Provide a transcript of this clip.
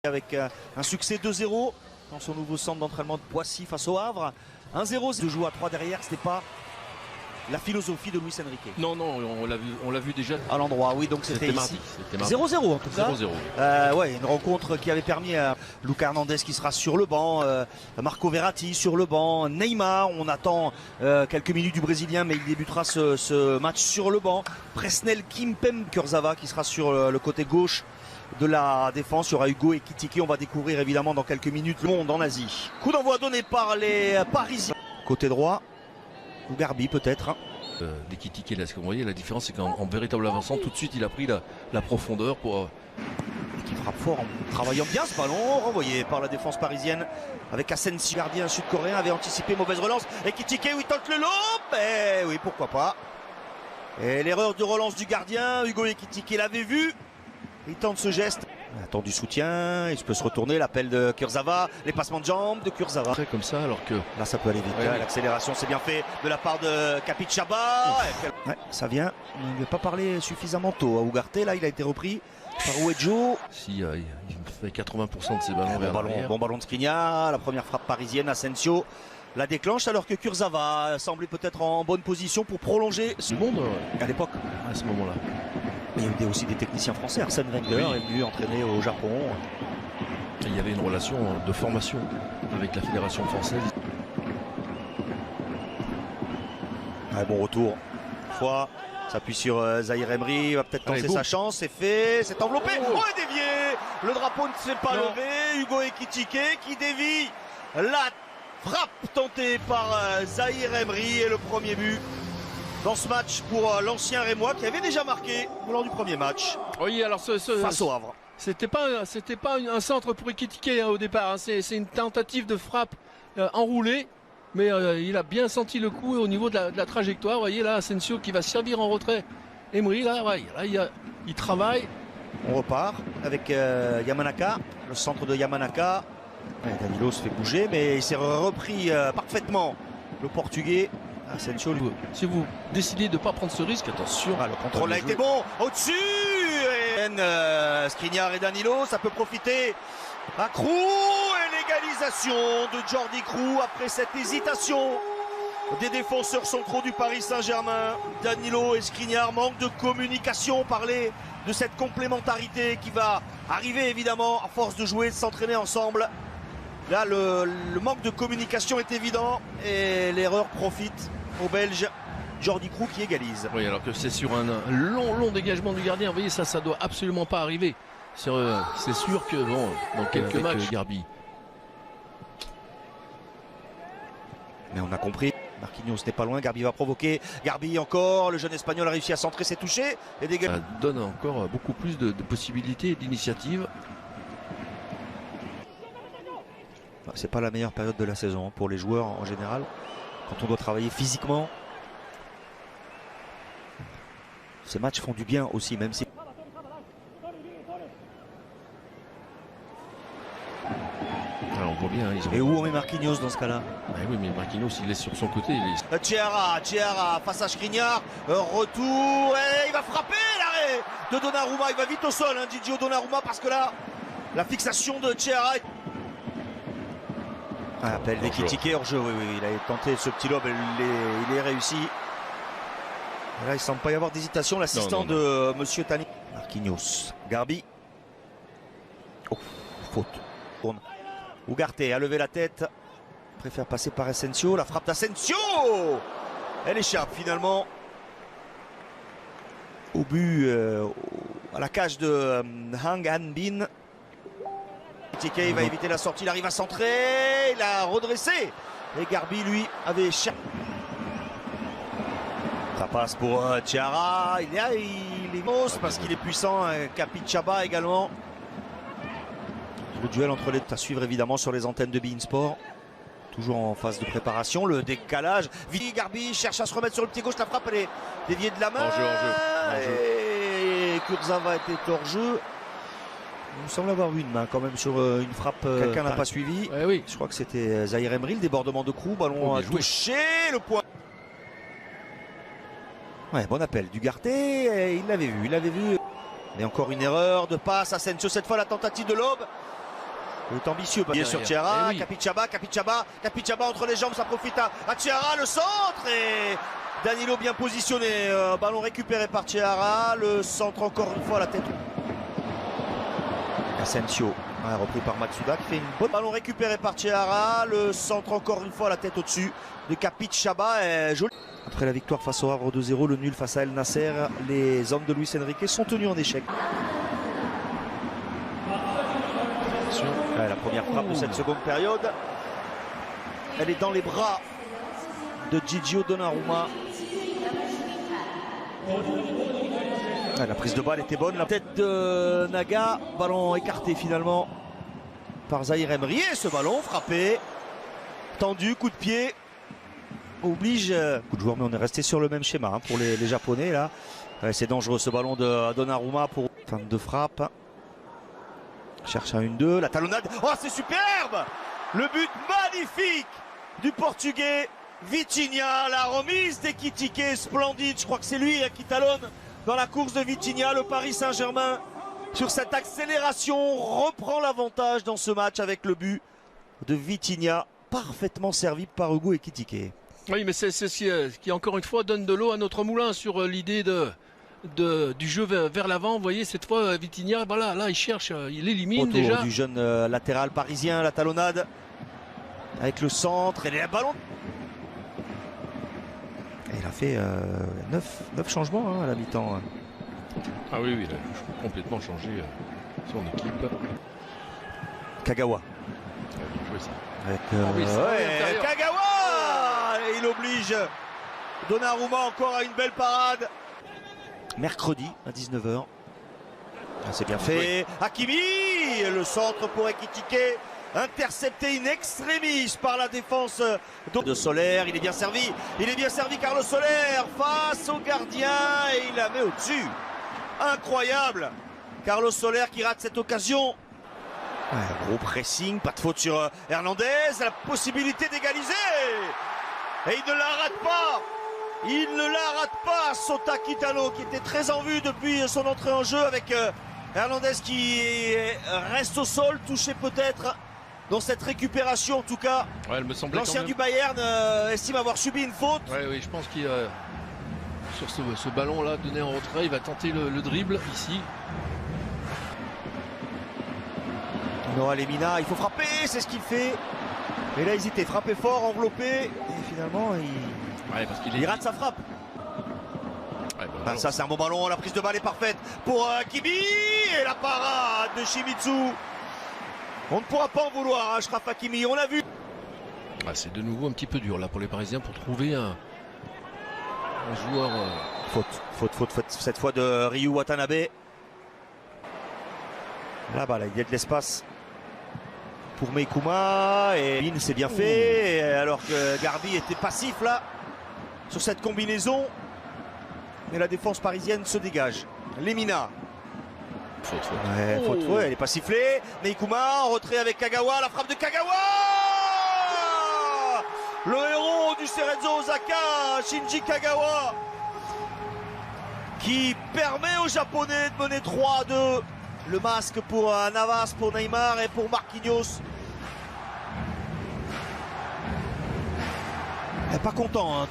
Avec un succès 2-0 dans son nouveau centre d'entraînement de Poissy face au Havre. 1-0, de jouer à 3 derrière, ce n'est pas la philosophie de Luis Enrique. Non, on l'a vu déjà à l'endroit, oui, donc c'était mardi. 0-0 en tout cas. 0-0. Ouais, une rencontre qui avait permis à Lucas Hernandez qui sera sur le banc, Marco Verratti sur le banc, Neymar, on attend quelques minutes du Brésilien, mais il débutera ce match sur le banc. Presnel Kimpembe Kurzawa qui sera sur le côté gauche de la défense. Il y aura Hugo Ekitike. On va découvrir évidemment dans quelques minutes le monde en Asie. Coup d'envoi donné par les Parisiens. Côté droit, ou Garbi peut-être. Ekitike, là, vous voyez, la différence c'est qu'en véritable avançant, tout de suite il a pris la profondeur pour... Et qui frappe fort en travaillant bien ce ballon, renvoyé par la défense parisienne avec Asensio. Gardien sud-coréen avait anticipé, mauvaise relance. Ekitike, oui, tente le lob. Eh oui, pourquoi pas. Et l'erreur de relance du gardien, Hugo Ekitike l'avait vu. Il tente ce geste. Il attend du soutien, il peut se retourner, l'appel de Kurzawa, les passements de jambes de Kurzawa. Très comme ça alors que... Là ça peut aller vite, ouais. L'accélération c'est bien fait de la part de Capixaba. Ouais, ça vient, il n'a pas parlé suffisamment tôt à Ugarte, là il a été repris par Uejo. Si, il fait 80% de ses ballons vers l'arrière. Bon ballon de Skriniar, la première frappe parisienne, Asensio la déclenche alors que Kurzawa semblait peut-être en bonne position pour prolonger ce monde à l'époque. À ce moment-là. Il y a eu aussi des techniciens français. Arsène Wenger est venu entraîner au Japon. Et il y avait une relation de formation avec la fédération française. Ouais, bon retour. Fois, s'appuie sur Zahir Emery. Il va peut-être tenter sa chance. C'est fait. C'est enveloppé. Oh, et dévié. Le drapeau ne s'est pas levé. Hugo Ekitike qui dévie la frappe tentée par Zahir Emery. Et le premier but dans ce match pour l'ancien Rémois qui avait déjà marqué lors du premier match. Oui, alors face au Havre. C'était pas un centre pour Ekitike au départ. Hein. C'est une tentative de frappe enroulée, mais il a bien senti le coup au niveau de la trajectoire. Vous voyez là, Asensio qui va servir en retrait. Emery là, ouais, il travaille. On repart avec Yamanaka, le centre de Yamanaka. Ouais, Danilo se fait bouger, mais il s'est repris parfaitement le Portugais. Asensio, si vous décidez de ne pas prendre ce risque, attention. Le contrôle a été bon. Au-dessus, Skriniar et Danilo, ça peut profiter à Krou. Et l'égalisation de Jordi Krou après cette hésitation des défenseurs centraux du Paris Saint-Germain. Danilo et Skriniar, manque de communication. Parler de cette complémentarité qui va arriver évidemment à force de jouer, de s'entraîner ensemble. Là, le manque de communication est évident et l'erreur profite au Belge Jordi Krou qui égalise. Oui, alors que c'est sur un long dégagement du gardien. Vous voyez, ça doit absolument pas arriver. C'est sûr que bon, dans quelques matchs, Garbi. Mais on a compris. Marquinhos n'est pas loin. Garbi va provoquer. Garbi encore. Le jeune Espagnol a réussi à centrer, c'est touché. Et ça donne encore beaucoup plus de possibilités et d'initiatives. C'est pas la meilleure période de la saison pour les joueurs en général. Quand on doit travailler physiquement, ces matchs font du bien aussi, même si... Alors on voit bien. Et où on met Marquinhos dans ce cas-là? Oui, mais Marquinhos, il est sur son côté. Chiara face à Skriniar. Retour. Et il va frapper l'arrêt de Donnarumma. Il va vite au sol, Didio Donnarumma, parce que là, la fixation de Chiara... Appel d'Ekitike hors jeu, oui, il a tenté ce petit lob, il est réussi. Et là, il ne semble pas y avoir d'hésitation. L'assistant de Monsieur Tani. Marquinhos, Garbi. Oh, faute. Ugarte a levé la tête. Préfère passer par Asensio. La frappe d'Asensio. Elle échappe finalement au but, à la cage de Hang Han-bin. Il va éviter la sortie, il arrive à centrer, il a redressé. Et Garbi, lui, avait échappé. Ça passe pour Chiara. Il est mousse parce qu'il est puissant. Capixaba également. Le duel entre les deux à suivre évidemment sur les antennes de beIN Sport. Toujours en phase de préparation. Le décalage. Garbi cherche à se remettre sur le pied gauche. La frappe, elle est déviée de la main. Hors-jeu. Et Kurzawa était hors jeu. Il me semble avoir eu une main quand même sur une frappe. Quelqu'un n'a pas suivi. Oui. Je crois que c'était Zahir Emery, le débordement de Krou. Ballon a touché le point. Ouais, bon appel d'Ugarte. Il l'avait vu. Et encore une erreur de passe. Asensio, cette fois la tentative de l'aube. Il est ambitieux. Il est sur Thiara, oui. Capixaba entre les jambes, ça profite à Thiara, le centre et Danilo bien positionné. Ballon récupéré par Thiara, le centre encore une fois à la tête. Asensio, repris par Matsuda qui fait une bonne ballon récupéré par Thiara, le centre encore une fois à la tête au-dessus de Capixaba est joli. Après la victoire face au Havre 2-0, le nul face à El Nasser, les hommes de Luis Enrique sont tenus en échec. La première frappe de cette seconde période, elle est dans les bras de Gigio Donnarumma. La prise de balle était bonne, la tête de Naga, ballon écarté finalement par Zahir Emery. Et ce ballon frappé, tendu, coup de pied, oblige. Coup de joueur, mais on est resté sur le même schéma pour les Japonais là. C'est dangereux ce ballon de Donnarumma pour fin de frappe. Cherche un 1-2, la talonnade. Oh, c'est superbe! Le but magnifique du Portugais Vitinha. La remise d'Ekitike splendide. Je crois que c'est lui qui talonne dans la course de Vitinha. Le Paris Saint-Germain, sur cette accélération, reprend l'avantage dans ce match avec le but de Vitinha, parfaitement servi par Hugo Ekitike. Oui, mais c'est ce qui, encore une fois, donne de l'eau à notre moulin sur l'idée du jeu vers l'avant. Vous voyez, cette fois, Vitinha, voilà, là, il cherche, il élimine Autour déjà. Du jeune latéral parisien, la talonnade avec le centre et les ballons. Et il a fait 9 changements à la mi-temps. Ah oui, il a complètement changé son équipe. Kagawa. Avec, Kagawa, et il oblige Donnarumma encore à une belle parade. Mercredi à 19h. C'est bien fait. Oui. Hakimi, le centre pour Ekitike, intercepté in extremis par la défense de Soler. Il est bien servi. Carlos Soler face au gardien et il la met au-dessus. Incroyable. Carlos Soler qui rate cette occasion. Gros pressing, pas de faute sur Hernandez. La possibilité d'égaliser. Et il ne la rate pas. Il ne la rate pas, Sota Kitano, qui était très en vue depuis son entrée en jeu avec Hernandez qui reste au sol, touché peut-être dans cette récupération en tout cas. Ouais, elle me semblait l'ancien du Bayern estime avoir subi une faute. Oui, je pense qu'il sur ce ballon-là donné en retrait, il va tenter le dribble ici. Noah Lemina, il faut frapper, c'est ce qu'il fait. Et là, hésité, frapper fort, enveloppé, et finalement, il rate sa frappe. Ouais, bon, ça, c'est un bon ballon. La prise de balle est parfaite pour Kimi. Et la parade de Shimizu. On ne pourra pas en vouloir, Achraf Hakimi. On l'a vu. C'est de nouveau un petit peu dur là pour les Parisiens pour trouver un joueur. Faute cette fois de Ryu Watanabe. Là-bas, il y a de l'espace pour Meikuma. Et Bin, c'est bien fait. Et alors que Garbi était passif là sur cette combinaison. Mais la défense parisienne se dégage. Lemina. Faute. Elle n'est pas sifflée. Meikuma en retrait avec Kagawa. La frappe de Kagawa. Le héros du Cerezo Osaka, Shinji Kagawa, qui permet aux Japonais de mener 3-2. Le masque pour Navas, pour Neymar et pour Marquinhos. Il n'est pas content.